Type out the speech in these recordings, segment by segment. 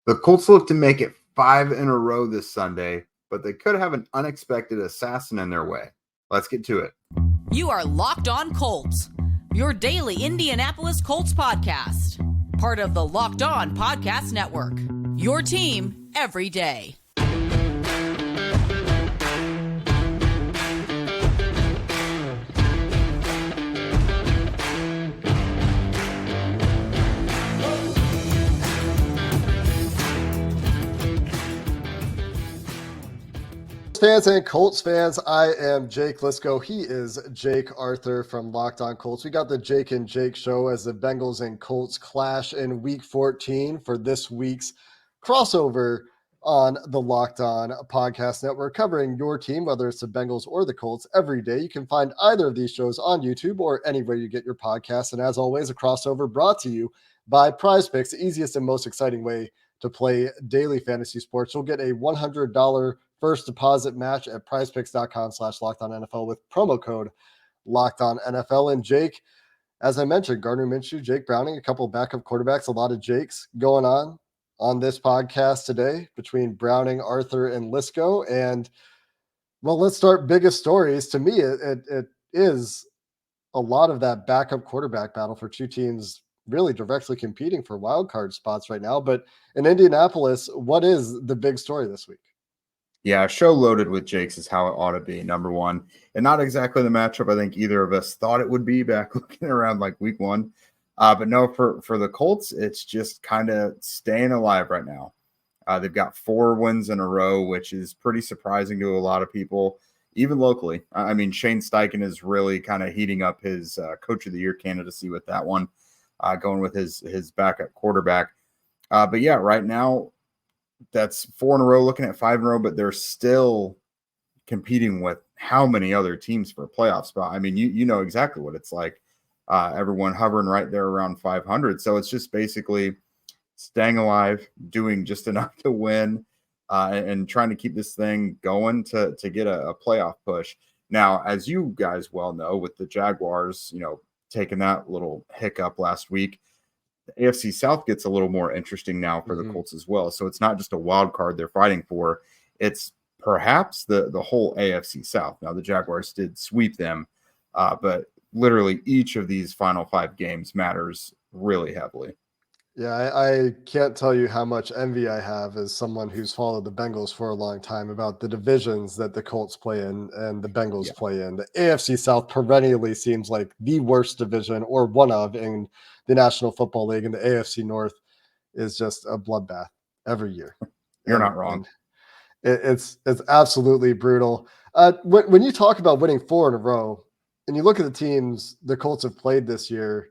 The Colts look to make it 5 in a row this Sunday, but they could have an unexpected assassin in their way. Let's get to it. You are Locked On Colts, your daily Indianapolis Colts podcast. Part of the Locked On Podcast Network, your team every day. Fans and Colts fans, I am Jake Liscow. He is Jake Arthur from Locked On Colts. We got the Jake and Jake show as the Bengals and Colts clash in Week 14 for this week's crossover on the Locked On Podcast Network, covering your team, whether it's the Bengals or the Colts, every day. You can find either of these shows on YouTube or anywhere you get your podcasts. And as always, a crossover brought to you by PrizePicks, the easiest and most exciting way to play daily fantasy sports. You'll get a $100 first deposit match at prizepicks.com/LockedOnNFL with promo code LockedOnNFL. And Jake, as I mentioned, Gardner Minshew, Jake Browning, a couple of backup quarterbacks, a lot of Jakes going on this podcast today between Browning, Arthur, and Liscow. And, well, let's start biggest stories. To me, it is a lot of that backup quarterback battle for two teams really directly competing for wild card spots right now. But in Indianapolis, what is the big story this week? Yeah, show loaded with Jakes is how it ought to be, number one. And not exactly the matchup I think either of us thought it would be back looking around like week one. But no, for the Colts, it's just kind of staying alive right now. They've got 4 wins in a row, which is pretty surprising to a lot of people, even locally. I mean, Shane Steichen is really kind of heating up his Coach of the Year candidacy with that one, going with his backup quarterback. But yeah, right now, that's 4 in a row, looking at 5 in a row, but they're still competing with how many other teams for a playoff spot. I mean, you know exactly what it's like. Everyone hovering right there around 500. So it's just basically staying alive, doing just enough to win, and trying to keep this thing going to get a playoff push. Now, as you guys well know, with the Jaguars, taking that little hiccup last week, the AFC South gets a little more interesting now for the Colts as well. So it's not just a wild card they're fighting for. It's perhaps the whole AFC South. Now, the Jaguars did sweep them, but literally each of these final 5 games matters really heavily. Yeah, I can't tell you how much envy I have as someone who's followed the Bengals for a long time about the divisions that the Colts play in and the Bengals play in. The AFC South perennially seems like the worst division or one of in the National Football League, and the AFC North is just a bloodbath every year. You're not wrong. It's absolutely brutal. When you talk about winning 4 in a row and you look at the teams the Colts have played this year,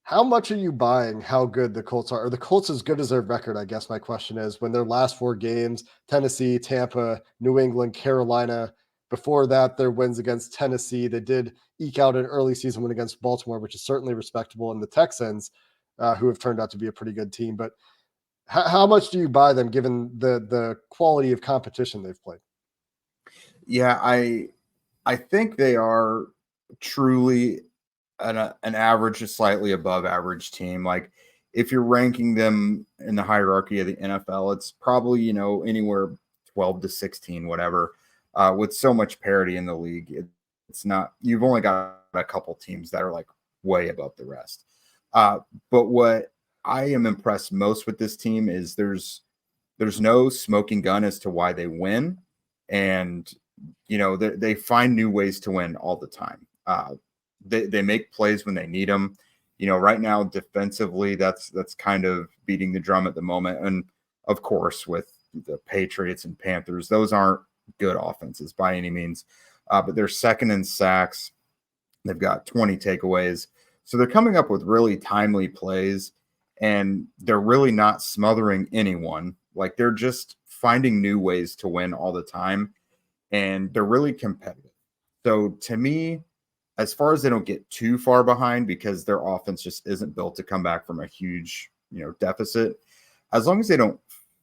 how much are you buying how good the Colts are? Are the Colts as good as their record, I guess my question is, when their last 4 games, Tennessee, Tampa, New England, Carolina, before that, their wins against Tennessee, they did eke out an early season win against Baltimore, which is certainly respectable, and the Texans, who have turned out to be a pretty good team. But how much do you buy them given the quality of competition they've played? Yeah, I think they are truly an average to slightly above average team. Like, if you're ranking them in the hierarchy of the NFL, it's probably, anywhere 12 to 16, whatever. With so much parity in the league, it's not, you've only got a couple teams that are like way above the rest. But what I am impressed most with this team is there's no smoking gun as to why they win. And, they find new ways to win all the time. They make plays when they need them. Right now, defensively, that's kind of beating the drum at the moment. And of course, with the Patriots and Panthers, those aren't good offenses by any means, but they're second in sacks. They've got 20 takeaways. So they're coming up with really timely plays, and they're really not smothering anyone. Like, they're just finding new ways to win all the time, and they're really competitive. So to me, as far as they don't get too far behind, because their offense just isn't built to come back from a huge, deficit, as long as they don't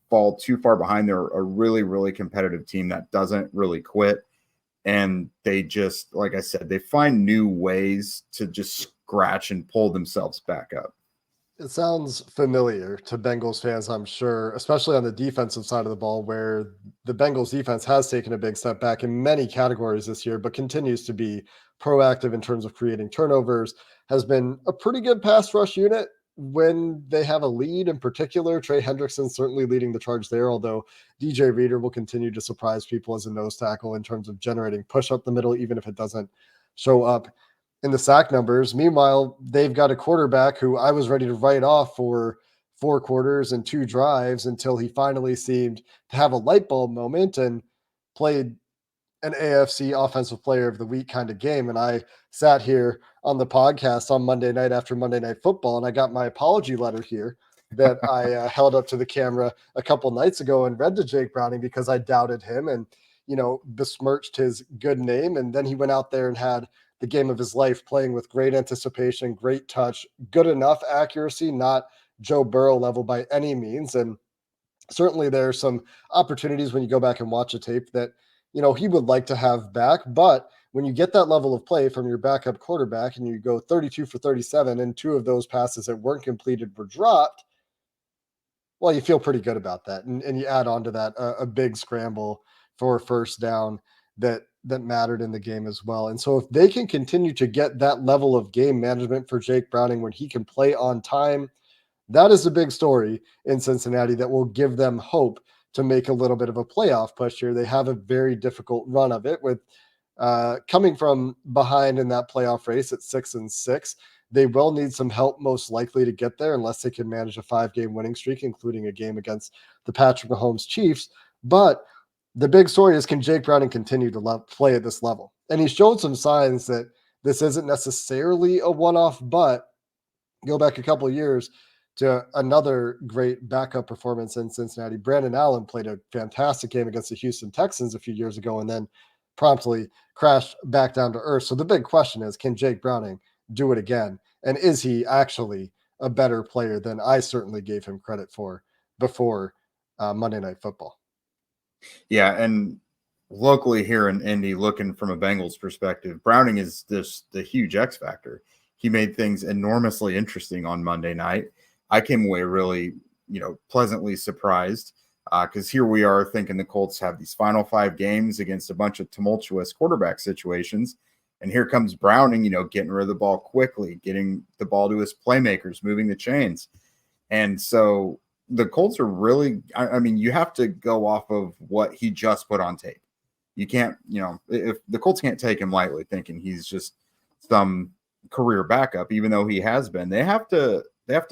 fall too far behind, they're a really, really competitive team that doesn't really quit. And they just, like I said, they find new ways to just scratch and pull themselves back up. It sounds familiar to Bengals fans, I'm sure, especially on the defensive side of the ball, where the Bengals defense has taken a big step back in many categories this year, but continues to be proactive in terms of creating turnovers, has been a pretty good pass rush unit when they have a lead. In particular, Trey Hendrickson certainly leading the charge there, although DJ Reader will continue to surprise people as a nose tackle in terms of generating push up the middle, even if it doesn't show up in the sack numbers. Meanwhile, they've got a quarterback who I was ready to write off for 4 quarters and 2 drives until he finally seemed to have a light bulb moment and played an AFC Offensive Player of the Week kind of game. And I sat here on the podcast on Monday night after Monday Night Football, and I got my apology letter here that I held up to the camera a couple nights ago and read to Jake Browning because I doubted him and, besmirched his good name. And then he went out there and had the game of his life, playing with great anticipation, great touch, good enough accuracy, not Joe Burrow level by any means. And certainly there are some opportunities when you go back and watch a tape that, he would like to have back. But when you get that level of play from your backup quarterback and you go 32 for 37 and 2 of those passes that weren't completed were dropped, well, you feel pretty good about that. And you add on to that a big scramble for first down that mattered in the game as well. And so if they can continue to get that level of game management for Jake Browning when he can play on time, that is a big story in Cincinnati that will give them hope to make a little bit of a playoff push here. They have a very difficult run of it with coming from behind in that playoff race at 6-6. They will need some help most likely to get there unless they can manage a 5-game winning streak, including a game against the Patrick Mahomes Chiefs. But the big story is, can Jake Browning continue to play at this level? And he showed some signs that this isn't necessarily a one-off, but go back a couple of years to another great backup performance in Cincinnati. Brandon Allen played a fantastic game against the Houston Texans a few years ago and then promptly crashed back down to earth. So the big question is, can Jake Browning do it again? And is he actually a better player than I certainly gave him credit for before Monday Night Football? Yeah, and locally here in Indy, looking from a Bengals perspective, Browning is the huge X factor. He made things enormously interesting on Monday night. I came away really, pleasantly surprised because here we are thinking the Colts have these final 5 games against a bunch of tumultuous quarterback situations. And here comes Browning, getting rid of the ball quickly, getting the ball to his playmakers, moving the chains. And so the Colts are really, I mean, you have to go off of what he just put on tape. You can't, if the Colts can't take him lightly thinking he's just some career backup, even though he has been. They have to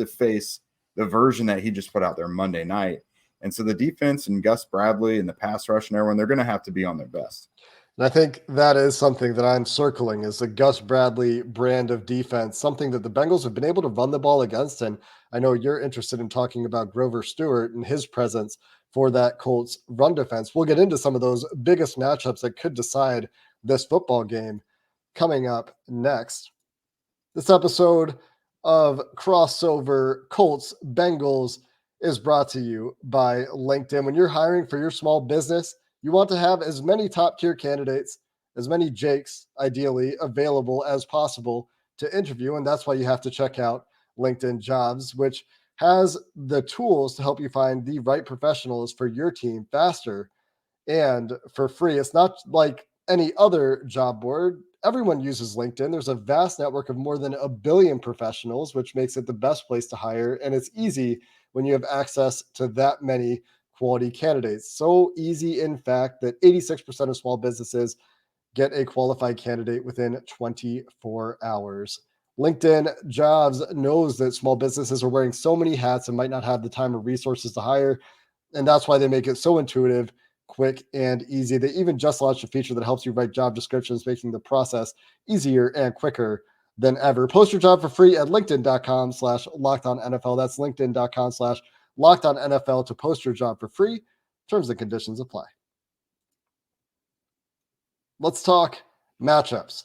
face the version that he just put out there Monday night. And so the defense and Gus Bradley and the pass rush and everyone, they're going to have to be on their best. And I think that is something that I'm circling is the Gus Bradley brand of defense, something that the Bengals have been able to run the ball against. And I know you're interested in talking about Grover Stewart and his presence for that Colts run defense. We'll get into some of those biggest matchups that could decide this football game coming up next. This episode of Crossover Colts Bengals is brought to you by LinkedIn. When you're hiring for your small business, you want to have as many top-tier candidates, as many Jakes, ideally, available as possible to interview. And that's why you have to check out LinkedIn Jobs, which has the tools to help you find the right professionals for your team faster and for free. It's not like any other job board. Everyone uses LinkedIn. There's a vast network of more than 1 billion professionals, which makes it the best place to hire. And it's easy when you have access to that many quality candidates. So easy, in fact, that 86% of small businesses get a qualified candidate within 24 hours. LinkedIn Jobs knows that small businesses are wearing so many hats and might not have the time or resources to hire. And that's why they make it so intuitive, quick, and easy. They even just launched a feature that helps you write job descriptions, making the process easier and quicker than ever. Post your job for free at linkedin.com/LockedOnNFL. That's linkedin.com/LockedOnNFL to post your job for free. Terms and conditions apply. Let's talk matchups.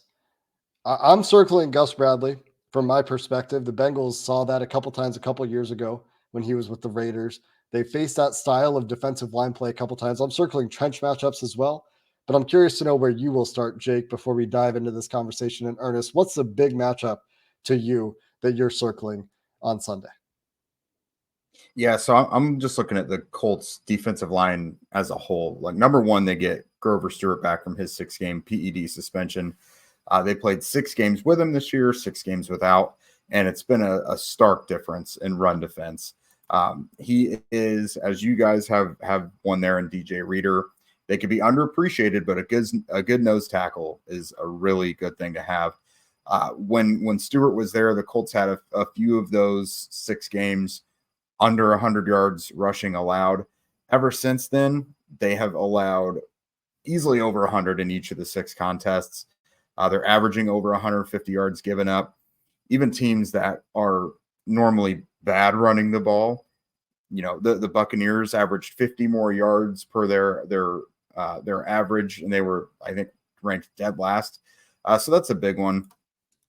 I'm circling Gus Bradley from my perspective. The Bengals saw that a couple times a couple years ago when he was with the Raiders. They faced that style of defensive line play a couple times. I'm circling trench matchups as well, but I'm curious to know where you will start, Jake, before we dive into this conversation in earnest. What's the big matchup to you that you're circling on Sunday? Yeah, so I'm just looking at the Colts defensive line as a whole. Like, number one, they get Grover Stewart back from his 6-game PED suspension. They played 6 games with him this year, 6 games without, and it's been a stark difference in run defense. He is, as you guys have one there in DJ Reader. They could be underappreciated, but a good nose tackle is a really good thing to have. When Stewart was there, the Colts had a few of those 6 games under 100 yards rushing allowed. Ever since then, they have allowed easily over 100 in each of the 6 contests. They're averaging over 150 yards given up. Even teams that are normally bad running the ball, the Buccaneers averaged 50 more yards per their average, and they were, I think, ranked dead last. So that's a big one.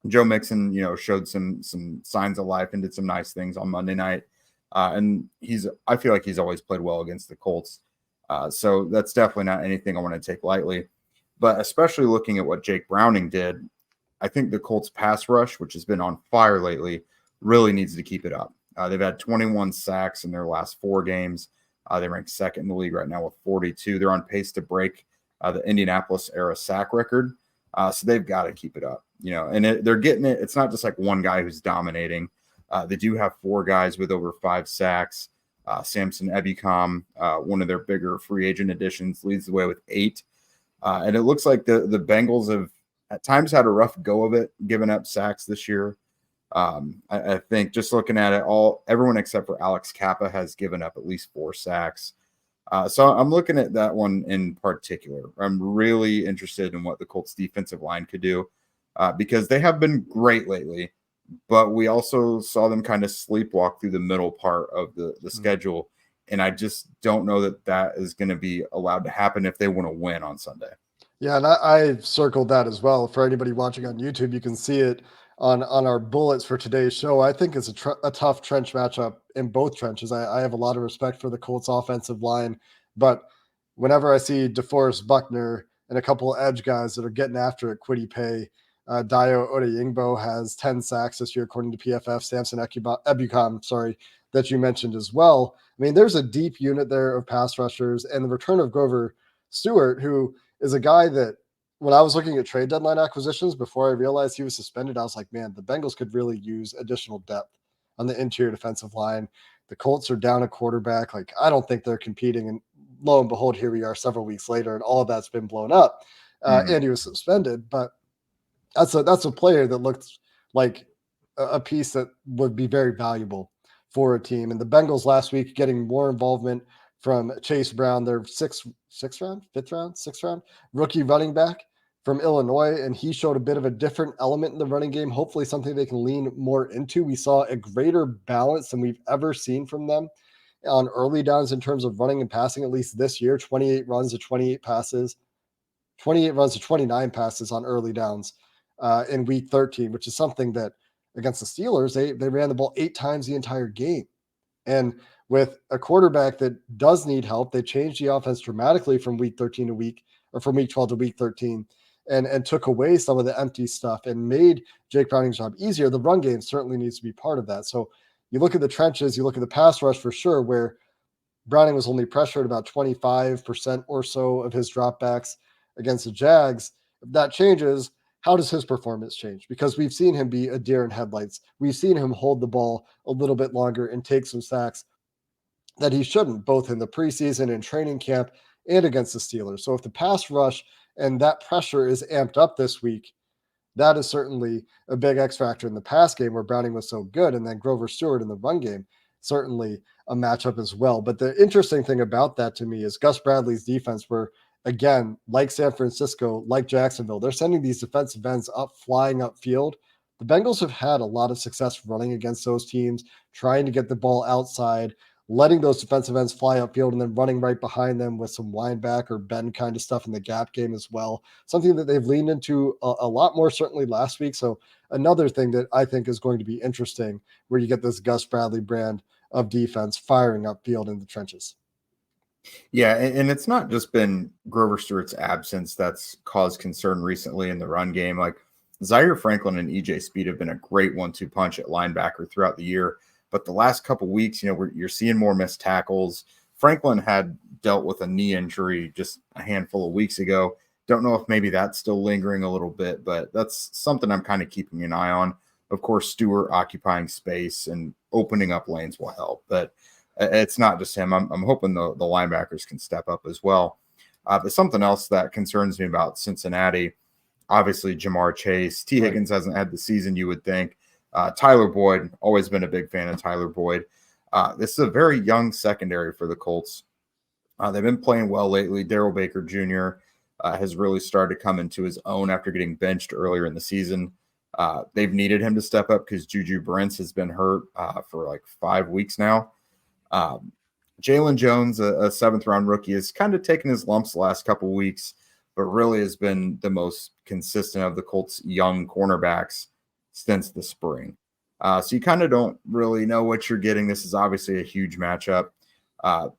Joe Mixon, showed some signs of life and did some nice things on Monday night. And I feel like he's always played well against the Colts. So that's definitely not anything I want to take lightly. But especially looking at what Jake Browning did, I think the Colts pass rush, which has been on fire lately, really needs to keep it up. They've had 21 sacks in their last 4 games. They rank second in the league right now with 42. They're on pace to break the Indianapolis era sack record. So they've got to keep it up, and they're getting it. It's not just like one guy who's dominating. They do have 4 guys with over 5 sacks. Samson Ebukam, one of their bigger free agent additions, leads the way with 8. And it looks like the Bengals have at times had a rough go of it, giving up sacks this year. I think just looking at it, everyone except for Alex Kappa has given up at least 4 sacks. So I'm looking at that one in particular. I'm really interested in what the Colts defensive line could do because they have been great lately, but we also saw them kind of sleepwalk through the middle part of the schedule. And I just don't know that is going to be allowed to happen if they want to win on Sunday. Yeah, and I circled that as well. For anybody watching on YouTube, you can see it on our bullets for today's show. I think it's a tough trench matchup in both trenches. I have a lot of respect for the Colts offensive line, but whenever I see DeForest Buckner and a couple of edge guys that are getting after it, Kwity Paye, Dayo Odeyingbo has 10 sacks this year, according to PFF, Samson Ebukam, that you mentioned as well. I mean, there's a deep unit there of pass rushers, and the return of Grover Stewart, who is a guy that when I was looking at trade deadline acquisitions before I realized he was suspended, I was like, man, the Bengals could really use additional depth on the interior defensive line. The Colts are down a quarterback. Like, I don't think they're competing. And lo and behold, here we are several weeks later, and all of that's been blown up. And he was suspended. But that's a player that looked like a piece that would be very valuable for a team. And the Bengals last week getting more involvement from Chase Brown, their fifth round rookie running back from Illinois. And he showed a bit of a different element in the running game, hopefully something they can lean more into. We saw a greater balance than we've ever seen from them on early downs in terms of running and passing, at least this year, 28 runs to 29 passes on early downs in week 13, which is something that against the Steelers, they ran the ball 8 times the entire game. And with a quarterback that does need help, they changed the offense dramatically from week 12 to week 13 and took away some of the empty stuff and made Jake Browning's job easier. The run game certainly needs to be part of that. So you look at the trenches, you look at the pass rush for sure, where Browning was only pressured about 25% or so of his dropbacks against the Jags. If that changes, how does his performance change? Because we've seen him be a deer in headlights. We've seen him hold the ball a little bit longer and take some sacks that he shouldn't, both in the preseason and training camp and against the Steelers. So if the pass rush and that pressure is amped up this week, that is certainly a big X factor in the pass game where Browning was so good. And then Grover Stewart in the run game, certainly a matchup as well. But the interesting thing about that to me is Gus Bradley's defense, where again, like San Francisco, like Jacksonville, they're sending these defensive ends flying upfield. The Bengals have had a lot of success running against those teams, trying to get the ball outside, letting those defensive ends fly upfield, and then running right behind them with some linebacker bend kind of stuff in the gap game as well. Something that they've leaned into a lot more certainly last week. So another thing that I think is going to be interesting, where you get this Gus Bradley brand of defense firing upfield in the trenches. Yeah, and it's not just been Grover Stewart's absence that's caused concern recently in the run game. Like Zaire Franklin and EJ Speed have been a great 1-2 punch at linebacker throughout the year. But the last couple weeks, you're seeing more missed tackles. Franklin had dealt with a knee injury just a handful of weeks ago. Don't know if maybe that's still lingering a little bit, but that's something I'm kind of keeping an eye on. Of course, Stewart occupying space and opening up lanes will help, but it's not just him. I'm hoping the linebackers can step up as well. But something else that concerns me about Cincinnati, obviously Jamar Chase. T. Higgins hasn't had the season you would think. Tyler Boyd, always been a big fan of Tyler Boyd. This is a very young secondary for the Colts. They've been playing well lately. Darrell Baker Jr. Has really started to come into his own after getting benched earlier in the season. They've needed him to step up because Juju Brents has been hurt for like 5 weeks now. Jalen Jones, a seventh-round rookie, has kind of taken his lumps the last couple weeks, but really has been the most consistent of the Colts' young cornerbacks since the spring. So you kind of don't really know what you're getting. This is obviously a huge matchup.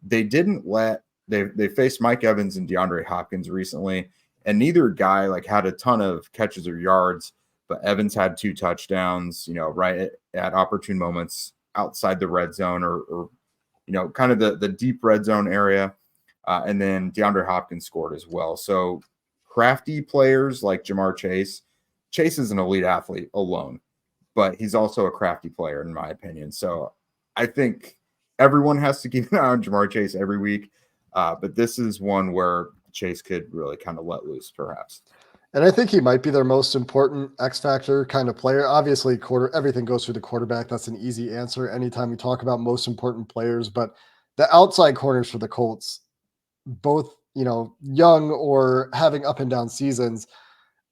They faced Mike Evans and DeAndre Hopkins recently, and neither guy had a ton of catches or yards, but Evans had 2 touchdowns, right at opportune moments outside the red zone or kind of the deep red zone area. And then DeAndre Hopkins scored as well. So crafty players like Jamar Chase. Chase is an elite athlete alone, but he's also a crafty player in my opinion. So I think everyone has to keep an eye on Jamar Chase every week. But this is one where Chase could really kind of let loose perhaps. And I think he might be their most important X factor kind of player. Obviously, everything goes through the quarterback. That's an easy answer anytime we talk about most important players. But the outside corners for the Colts, both young or having up and down seasons,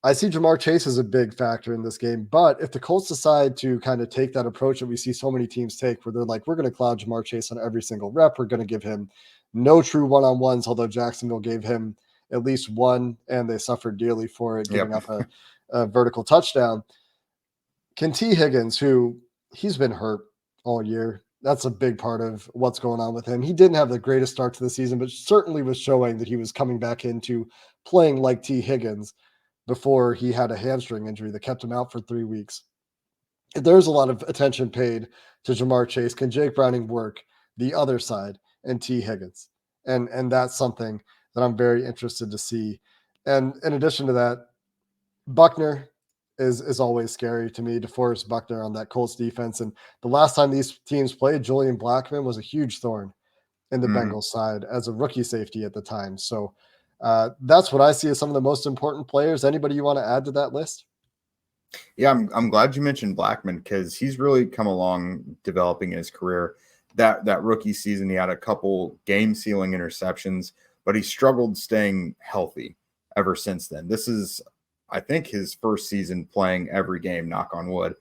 I see Jamar Chase as a big factor in this game. But if the Colts decide to kind of take that approach that we see so many teams take, where they're like, we're going to cloud Jamar Chase on every single rep, we're going to give him no true one-on-ones, although Jacksonville gave him at least one, and they suffered dearly for it, giving up a vertical touchdown. Can T. Higgins, who he's been hurt all year, that's a big part of what's going on with him. He didn't have the greatest start to the season, but certainly was showing that he was coming back into playing like T. Higgins before he had a hamstring injury that kept him out for 3 weeks. There's a lot of attention paid to Jamar Chase. Can Jake Browning work the other side and T. Higgins? And that's something that I'm very interested to see. And in addition to that, Buckner is always scary to me, DeForest Buckner on that Colts defense. And the last time these teams played, Julian Blackmon was a huge thorn in the Bengals side as a rookie safety at the time. So that's what I see as some of the most important players. Anybody you want to add to that list? Yeah, I'm glad you mentioned Blackmon because he's really come along developing in his career. That rookie season, he had a couple game-sealing interceptions, but he struggled staying healthy ever since then. This is, I think, his first season playing every game, knock on wood.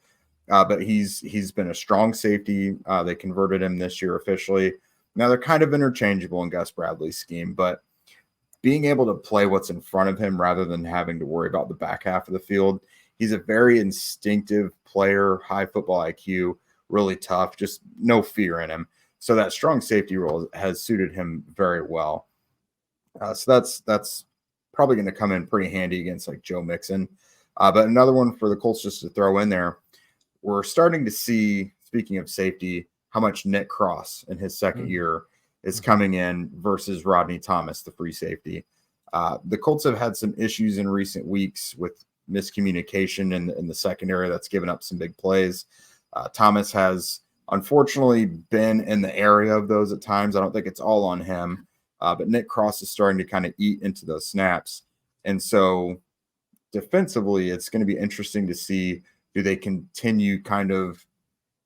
But he's been a strong safety. They converted him this year officially. Now they're kind of interchangeable in Gus Bradley's scheme, but being able to play what's in front of him rather than having to worry about the back half of the field. He's a very instinctive player, high football IQ, really tough, just no fear in him. So that strong safety role has suited him very well. So that's probably going to come in pretty handy against like Joe Mixon. But another one for the Colts just to throw in there, we're starting to see, speaking of safety, how much Nick Cross in his second year is coming in versus Rodney Thomas, the free safety. The Colts have had some issues in recent weeks with miscommunication in the secondary that's given up some big plays. Thomas has unfortunately been in the area of those at times. I don't think it's all on him. But Nick Cross is starting to kind of eat into those snaps. And so defensively, it's going to be interesting to see, do they continue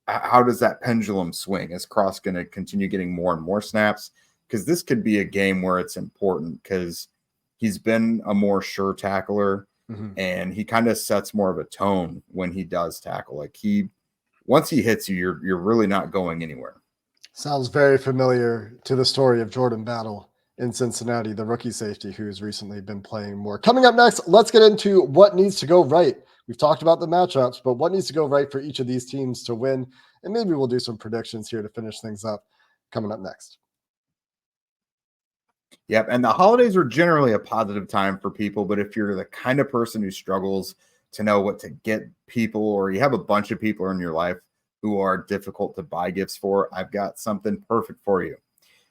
how does that pendulum swing? Is Cross going to continue getting more and more snaps? Because this could be a game where it's important because he's been a more sure tackler and he kind of sets more of a tone when he does tackle. Like once he hits you, you're really not going anywhere. Sounds very familiar to the story of Jordan Battle in Cincinnati, the rookie safety who's recently been playing more. Coming up next, let's get into what needs to go right. We've talked about the matchups, but what needs to go right for each of these teams to win? And maybe we'll do some predictions here to finish things up coming up next. Yep, and the holidays are generally a positive time for people, but if you're the kind of person who struggles to know what to get people, or you have a bunch of people in your life who are difficult to buy gifts for, I've got something perfect for you.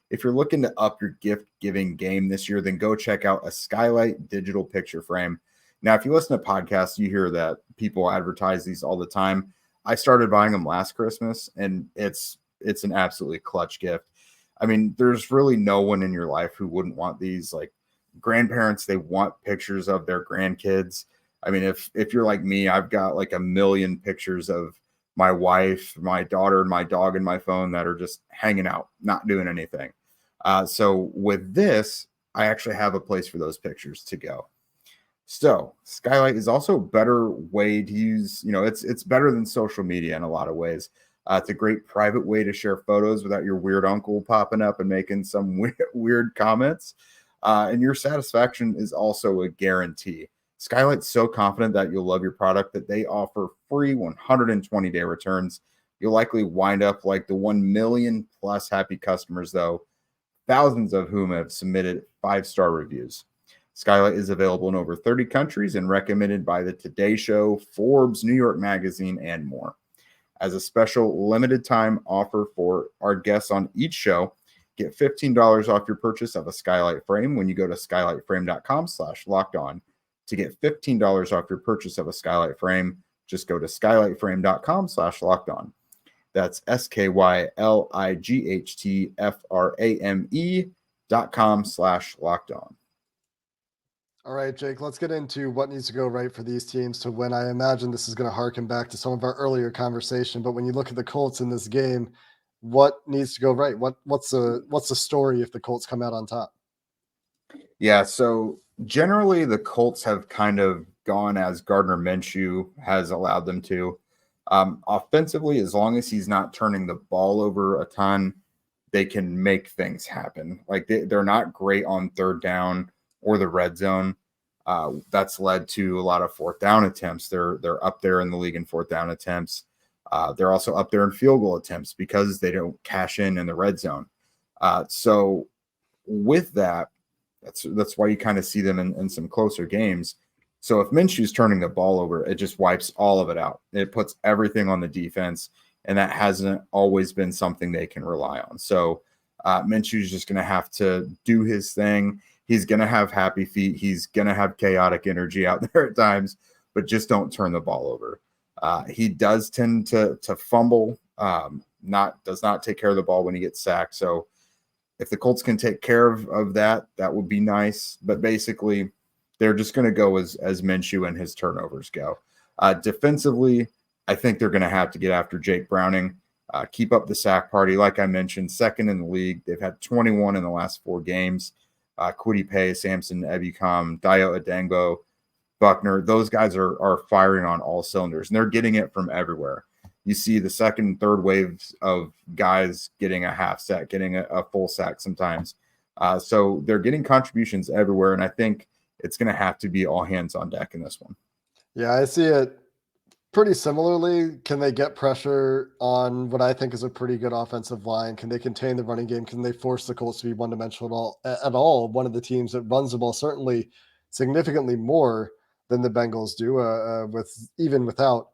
If you're looking to up your gift giving game this year, then go check out a Skylight digital picture frame. Now, if you listen to podcasts, you hear that people advertise these all the time. I started buying them last Christmas, and it's an absolutely clutch gift. I mean, there's really no one in your life who wouldn't want these. Like grandparents, they want pictures of their grandkids. I mean, if you're like me, I've got like a million pictures of my wife, my daughter, and my dog in my phone that are just hanging out, not doing anything. So with this, I actually have a place for those pictures to go. So Skylight is also a better way to use, it's better than social media in a lot of ways. It's a great private way to share photos without your weird uncle popping up and making some weird comments. And your satisfaction is also a guarantee. Skylight's so confident that you'll love your product that they offer free 120-day returns. You'll likely wind up like the 1 million plus happy customers, though, thousands of whom have submitted 5-star reviews. Skylight is available in over 30 countries and recommended by the Today Show, Forbes, New York Magazine, and more. As a special limited time offer for our guests on each show, get $15 off your purchase of a Skylight frame when you go to skylightframe.com/lockedon. To get $15 off your purchase of a Skylight frame, just go to skylightframe.com/lockedon. That's skylightghtframe.com/lockedon. All right, Jake, let's get into what needs to go right for these teams to win. I imagine this is going to harken back to some of our earlier conversation, but when you look at the Colts in this game, what needs to go right? What's the story if the Colts come out on top? Yeah, so generally the Colts have kind of gone as Gardner Minshew has allowed them to. Offensively, as long as he's not turning the ball over a ton, they can make things happen. Like they're not great on third down or the red zone. That's led to a lot of fourth down attempts. They're up there in the league in fourth down attempts. They're also up there in field goal attempts because they don't cash in the red zone. So with that, that's why you kind of see them in some closer games. So if Minshew's turning the ball over, it just wipes all of it out. It puts everything on the defense, and that hasn't always been something they can rely on. So Minshew's just going to have to do his thing. He's going to have happy feet. He's going to have chaotic energy out there at times, but just don't turn the ball over. He does tend to fumble, does not take care of the ball when he gets sacked. So if the Colts can take care of that, that would be nice. But basically, they're just going to go as Minshew and his turnovers go. Defensively, I think they're going to have to get after Jake Browning, keep up the sack party. Like I mentioned, second in the league. They've had 21 in the last 4 games. Kwity Paye, Samson Ebukam, Dayo Adangbo, Buckner, those guys are firing on all cylinders, and they're getting it from everywhere. You see the second and third waves of guys getting a half sack, getting a full sack sometimes. So they're getting contributions everywhere, and I think it's going to have to be all hands on deck in this one. Yeah, I see it pretty similarly. Can they get pressure on what I think is a pretty good offensive line? Can they contain the running game? Can they force the Colts to be one-dimensional at all? One of the teams that runs the ball certainly significantly more than the Bengals do, without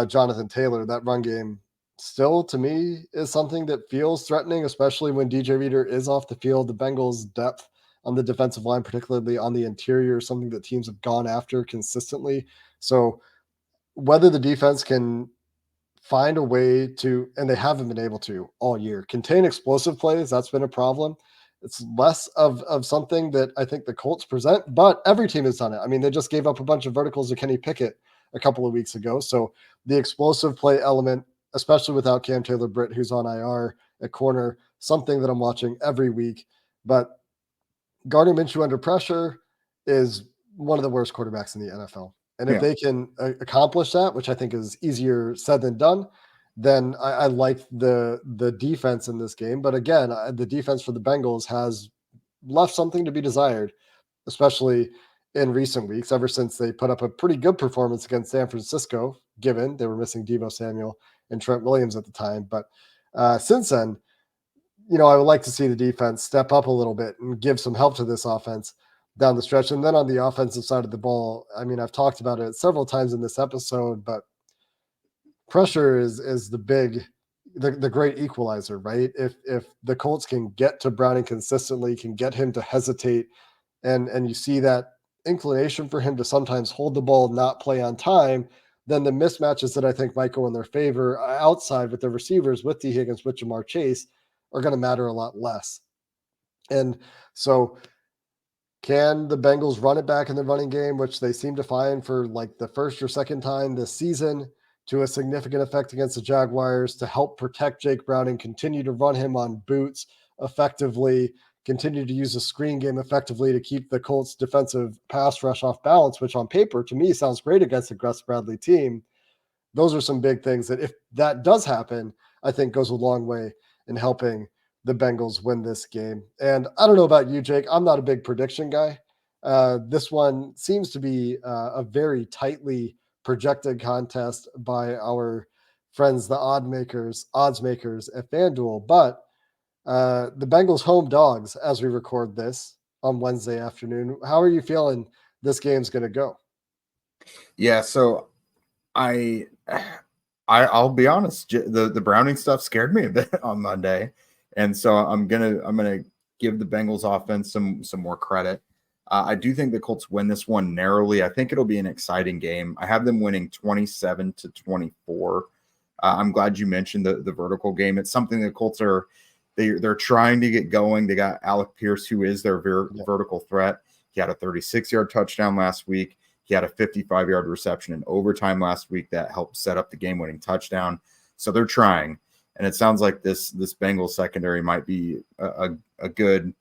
Jonathan Taylor. That run game still, to me, is something that feels threatening, especially when DJ Reader is off the field. The Bengals' depth on the defensive line, particularly on the interior, is something that teams have gone after consistently. So whether the defense can find a way to, and they haven't been able to all year, contain explosive plays, that's been a problem. It's less of something that I think the Colts present, but every team has done it. I mean, they just gave up a bunch of verticals to Kenny Pickett a couple of weeks ago. So the explosive play element, especially without Cam Taylor-Britt, who's on IR at corner, something that I'm watching every week. But Gardner Minshew under pressure is one of the worst quarterbacks in the NFL. And if they can accomplish that, which I think is easier said than done, then I like the defense in this game. But again, the defense for the Bengals has left something to be desired, especially in recent weeks, ever since they put up a pretty good performance against San Francisco, given they were missing Deebo Samuel and Trent Williams at the time. But since then, I would like to see the defense step up a little bit and give some help to this offense down the stretch. And then on the offensive side of the ball, I mean, I've talked about it several times in this episode, but pressure is the great equalizer, right? If the Colts can get to Browning consistently, can get him to hesitate, and you see that inclination for him to sometimes hold the ball, not play on time, then the mismatches that I think might go in their favor outside with the receivers, with T. Higgins, with Jamar Chase, are going to matter a lot less. And so can the Bengals run it back in the running game, which they seem to find for like the first or second time this season, to a significant effect against the Jaguars, to help protect Jake Browning, continue to run him on boots effectively, continue to use the screen game effectively to keep the Colts defensive pass rush off balance, which on paper to me sounds great against a Gus Bradley team. Those are some big things that if that does happen, I think goes a long way in helping the Bengals win this game. And I don't know about you, Jake. I'm not a big prediction guy. This one seems to be a very tightly projected contest by our friends, the odds makers at FanDuel. But the Bengals home dogs as we record this on Wednesday afternoon. How are you feeling this game's going to go? Yeah, so I'll be honest, the Browning stuff scared me a bit on Monday, and so I'm gonna give the Bengals offense some more credit. I do think the Colts win this one narrowly. I think it'll be an exciting game. I have them winning 27-24. I'm glad you mentioned the vertical game. It's something the Colts they're trying to get going. They got Alec Pierce, who is their vertical threat. He had a 36-yard touchdown last week. He had a 55-yard reception in overtime last week that helped set up the game-winning touchdown. So they're trying, and it sounds like this Bengals secondary might be a good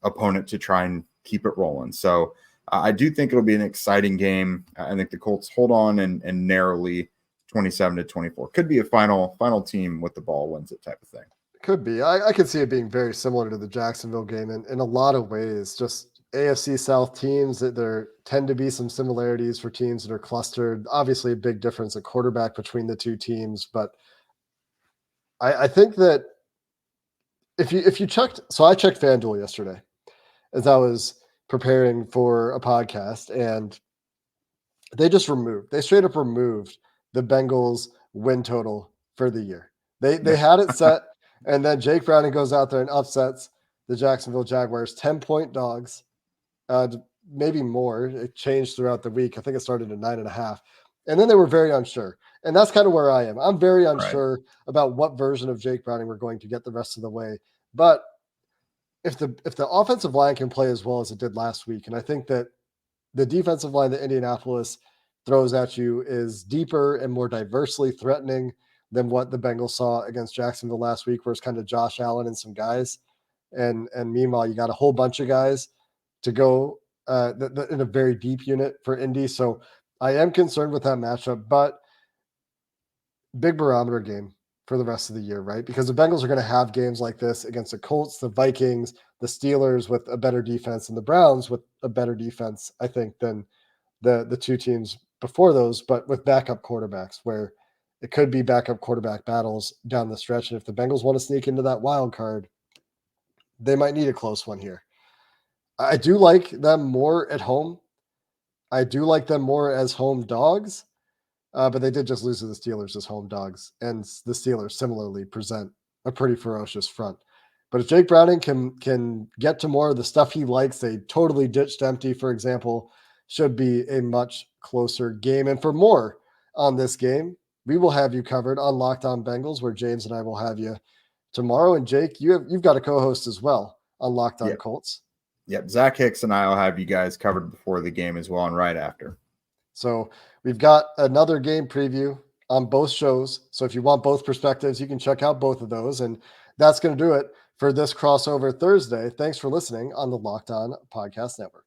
opponent to try and keep it rolling. So I do think it'll be an exciting game. I think the Colts hold on and narrowly 27-24. Could be a final team with the ball wins it type of thing. Could be. I could see it being very similar to the Jacksonville game in a lot of ways. Just AFC South teams, that there tend to be some similarities for teams that are clustered. Obviously, a big difference at quarterback between the two teams, but I think that if you checked, so I checked FanDuel yesterday as I was preparing for a podcast, and they straight up removed the Bengals win total for the year. They had it set, and then Jake Browning goes out there and upsets the Jacksonville Jaguars, 10-point dogs. Maybe more. It changed throughout the week. I think it started at 9.5. And then they were very unsure. And that's kind of where I am. I'm very unsure about what version of Jake Browning we're going to get the rest of the way. But if the offensive line can play as well as it did last week, and I think that the defensive line that Indianapolis throws at you is deeper and more diversely threatening than what the Bengals saw against Jacksonville last week, where it's kind of Josh Allen and some guys. And meanwhile, you got a whole bunch of guys to go in a very deep unit for Indy. So I am concerned with that matchup, but big barometer game for the rest of the year, right? Because the Bengals are going to have games like this against the Colts, the Vikings, the Steelers with a better defense, and the Browns with a better defense, I think, than the two teams before those, but with backup quarterbacks, where it could be backup quarterback battles down the stretch. And if the Bengals want to sneak into that wild card, they might need a close one here. I do like them more at home. I do like them more as home dogs, but they did just lose to the Steelers as home dogs, and the Steelers similarly present a pretty ferocious front. But if Jake Browning can get to more of the stuff he likes, a totally ditched empty, for example, should be a much closer game. And for more on this game, we will have you covered on Locked On Bengals, where James and I will have you tomorrow. And Jake, you've got a co-host as well on Locked On Colts. Yep. Zach Hicks and I will have you guys covered before the game as well and right after. So we've got another game preview on both shows. So if you want both perspectives, you can check out both of those. And that's going to do it for this crossover Thursday. Thanks for listening on the Locked On Podcast Network.